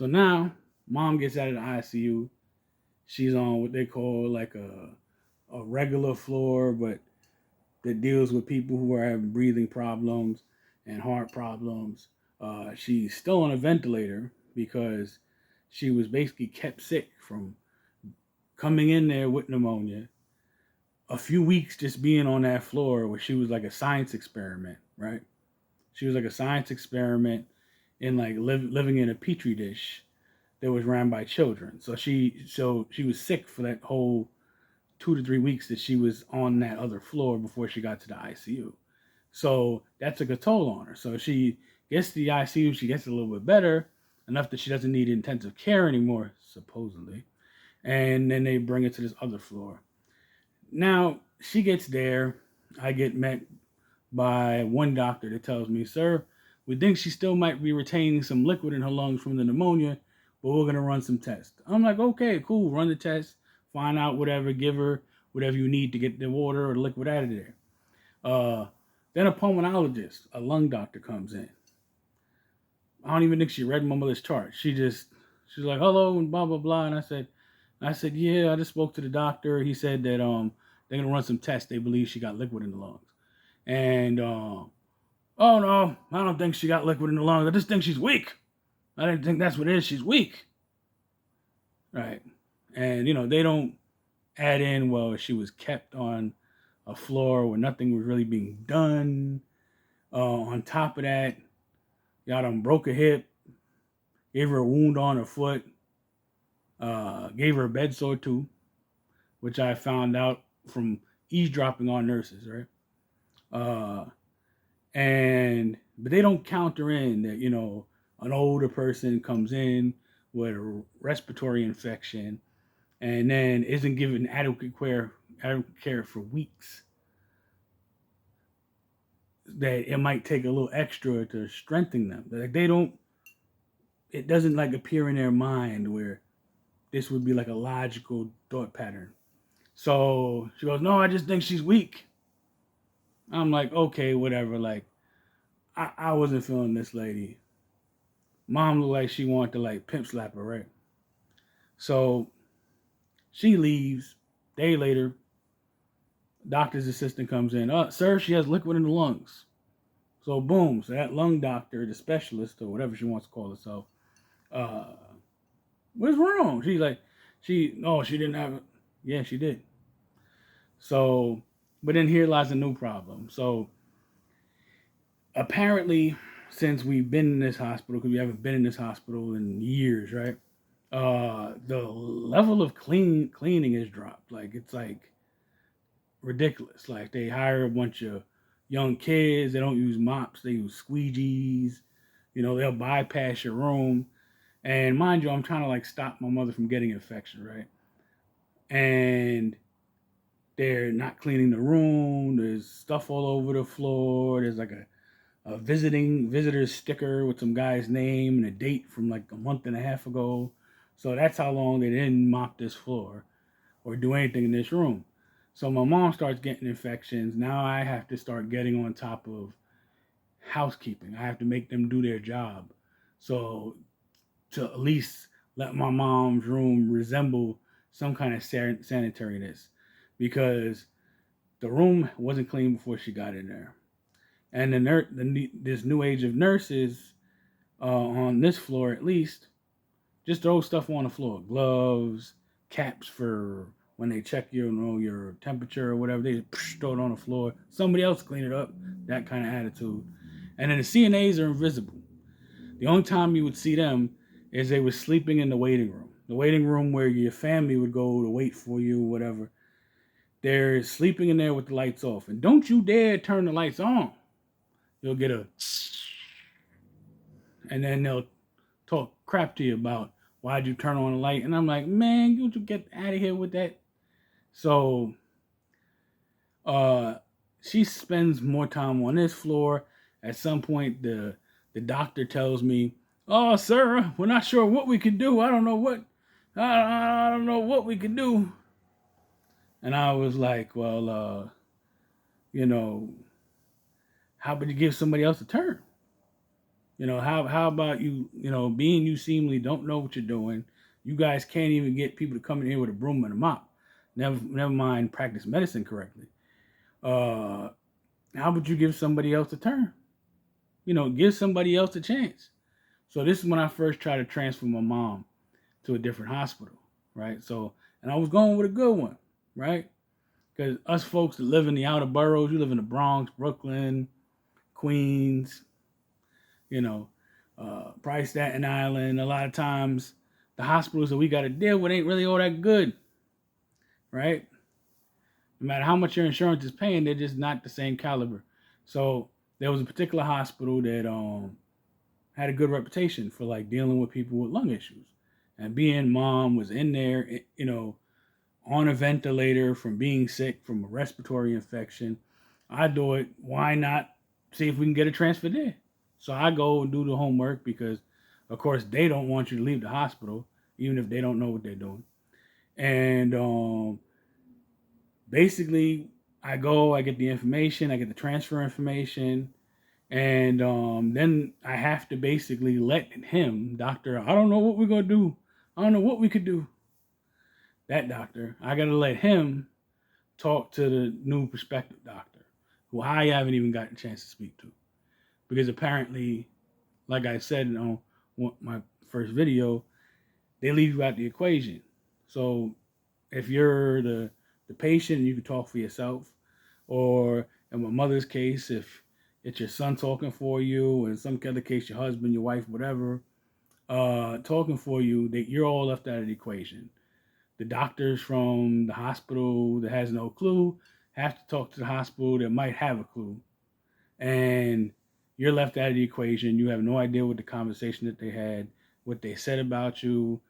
So now mom gets out of the ICU. She's on what they call like a regular floor, but that deals with people who are having breathing problems and heart problems. She's still on a ventilator because she was basically kept sick from coming in there with pneumonia. A few weeks just being on that floor where she was like a science experiment, right? She was like a science experiment in like living in a petri dish that was ran by children. So she was sick for that whole 2 to 3 weeks that she was on that other floor before she got to the ICU. So that took a toll on her. So she gets to the ICU, she gets a little bit better, enough that she doesn't need intensive care anymore, supposedly. And then they bring her to this other floor. Now she gets there. I get met by one doctor that tells me, "Sir, we think she still might be retaining some liquid in her lungs from the pneumonia, but we're gonna run some tests." I'm like, "Okay, cool. Run the test, find out whatever, give her whatever you need to get the water or the liquid out of there." Uh, then a pulmonologist, a lung doctor, comes in. I don't even think she read my mother's chart. She's like, "Hello," and blah blah blah. And I said, "Yeah, I just spoke to the doctor. He said that they're gonna run some tests. They believe she got liquid in the lungs." And "Oh no, I don't think she got liquid in the lungs. I just think she's weak. I didn't think that's what it is. She's weak." Right. And they don't add in, well, she was kept on a floor where nothing was really being done. On top of that, y'all done broke a hip, gave her a wound on her foot, gave her a bed sore too, which I found out from eavesdropping on nurses, right? Uh, and but they don't counter in that an older person comes in with a respiratory infection and then isn't given adequate care for weeks, that it might take a little extra to strengthen them. Like they don't, it doesn't like appear in their mind where this would be like a logical thought pattern. So she goes, "No, I just think she's weak." I'm like, "Okay, whatever." Like I wasn't feeling this lady. Mom looked like she wanted to like pimp slap her, right? So she leaves. Day later, doctor's assistant comes in. "Sir, she has liquid in the lungs." So boom. So that lung doctor, the specialist or whatever she wants to call herself, uh, what's wrong? She's like, she didn't have it. Yeah, she did. So, but then here lies a new problem. So apparently, since we've been in this hospital, because we haven't been in this hospital in years, right? The level of cleaning has dropped. Like it's like ridiculous. Like they hire a bunch of young kids. They don't use mops. They use squeegees. They'll bypass your room. And mind you, I'm trying to like stop my mother from getting an infection, right? And they're not cleaning the room. There's stuff all over the floor. There's like a visitor sticker with some guy's name and a date from like a month and a half ago. So that's how long they didn't mop this floor or do anything in this room. So my mom starts getting infections. Now I have to start getting on top of housekeeping. I have to make them do their job. So to at least let my mom's room resemble some kind of sanitariness, because the room wasn't clean before she got in there. And this new age of nurses, on this floor at least, just throw stuff on the floor: gloves, caps for when they check your temperature or whatever. They just throw it on the floor. Somebody else clean it up. That kind of attitude. And then the CNAs are invisible. The only time you would see them is they were sleeping in the waiting room. The waiting room where your family would go to wait for you, whatever. They're sleeping in there with the lights off. And don't you dare turn the lights on. You'll get a, and then they'll talk crap to you about why'd you turn on the light. And I'm like, "Man, you get out of here with that." So uh, she spends more time on this floor. At some point, the doctor tells me, "Oh, sir, we're not sure what we can do. I don't know what we can do." And I was like, "Well, you know, how about you give somebody else a turn? How about being you seemingly don't know what you're doing. You guys can't even get people to come in here with a broom and a mop. Never mind practice medicine correctly. Uh, how would you give somebody else a turn? Give somebody else a chance. So this is when I first tried to transfer my mom to a different hospital, right? So, and I was going with a good one, right? Because us folks that live in the outer boroughs, you live in the Bronx, Brooklyn, Queens, you know, probably Staten Island. A lot of times, the hospitals that we got to deal with ain't really all that good, right? No matter how much your insurance is paying, they're just not the same caliber. So there was a particular hospital that had a good reputation for like dealing with people with lung issues, and being mom was in there, on a ventilator from being sick from a respiratory infection. I do it. Why not see if we can get a transfer there? So I go and do the homework because, of course, they don't want you to leave the hospital, even if they don't know what they're doing. And basically, I go, I get the information, I get the transfer information, and then I have to basically let him, doctor, I don't know what we're going to do. I don't know what we could do. That doctor, I got to let him talk to the new prospective doctor, who I haven't even gotten a chance to speak to. Because apparently, like I said on my first video, they leave you out the equation. So if you're the patient, you can talk for yourself. Or in my mother's case, if it's your son talking for you, or in some other case, your husband, your wife, whatever, talking for you, that you're all left out of the equation. The doctors from the hospital that has no clue have to talk to the hospital that might have a clue. And you're left out of the equation. You have no idea what the conversation that they had, what they said about you,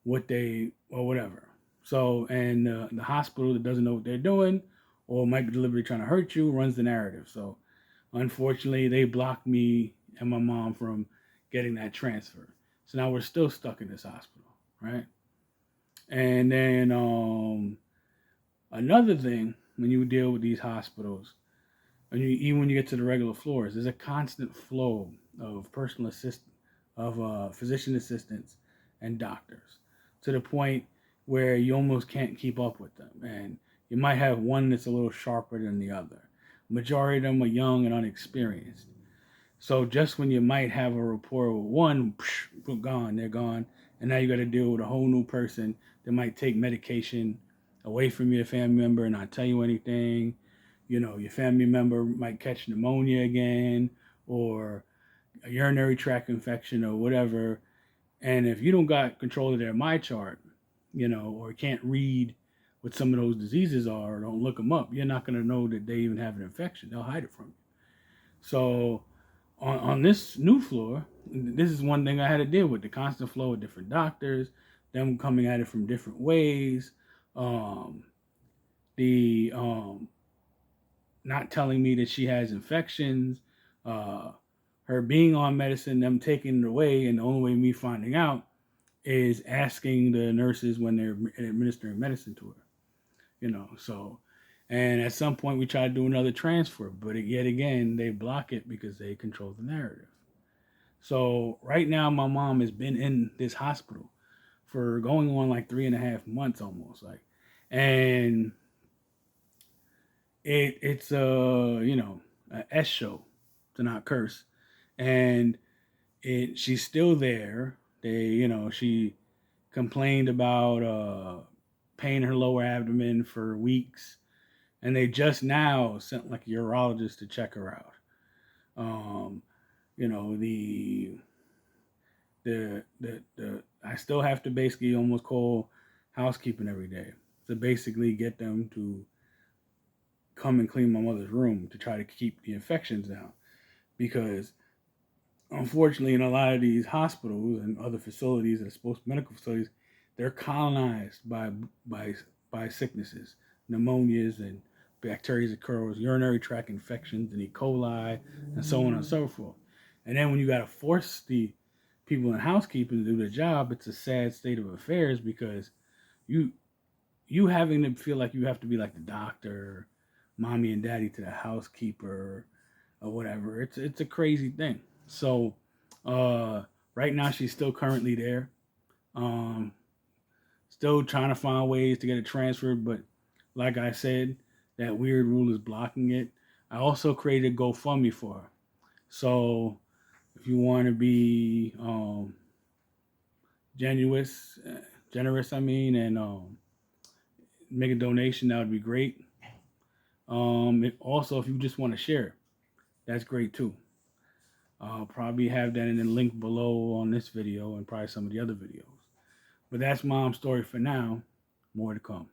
or whatever. So, and the hospital that doesn't know what they're doing or might be deliberately trying to hurt you runs the narrative. So, unfortunately, they blocked me and my mom from getting that transfer. So now we're still stuck in this hospital, right? And then another thing, when you deal with these hospitals, even when you get to the regular floors, there's a constant flow of personal assistant, of physician assistants and doctors, to the point where you almost can't keep up with them, and you might have one that's a little sharper than the other. Majority of them are young and unexperienced. So just when you might have a rapport with one, gone, they're gone, and now you got to deal with a whole new person that might take medication away from your family member and not tell you anything. Your family member might catch pneumonia again, or a urinary tract infection or whatever. And if you don't got control of their my chart, or can't read what some of those diseases are, or don't look them up, you're not going to know that they even have an infection. They'll hide it from you. So on this new floor, this is one thing I had to deal with: the constant flow of different doctors, them coming at it from different ways, the not telling me that she has infections, her being on medicine, them taking it away, and the only way me finding out is asking the nurses when they're administering medicine to her. So, and at some point we try to do another transfer, but yet again they block it because they control the narrative. So right now my mom has been in this hospital for going on like 3.5 months almost, like, and it's a S show, to not curse, and she's still there. She complained about pain in her lower abdomen for weeks, and they just now sent like a urologist to check her out. Um, you know the I still have to basically almost call housekeeping every day to basically get them to come and clean my mother's room to try to keep the infections down, because unfortunately in a lot of these hospitals and other facilities that are supposed to be medical facilities, they're colonized by sicknesses, pneumonias and bacteria that cause urinary tract infections and E. coli and so on and so forth. And then when you got to force the people in housekeeping to do their job, it's a sad state of affairs, because you you having to feel like you have to be like the doctor, mommy and daddy to the housekeeper, or whatever. It's a crazy thing. So Right now, she's still currently there. Um, Still trying to find ways to get it transferred, but like I said, that weird rule is blocking it. I also created GoFundMe for her. So if you want to be generous, generous, I mean, and make a donation, that would be great. Also, if you just want to share, that's great too. I'll probably have that in the link below on this video and probably some of the other videos. But that's Mom's story for now. More to come.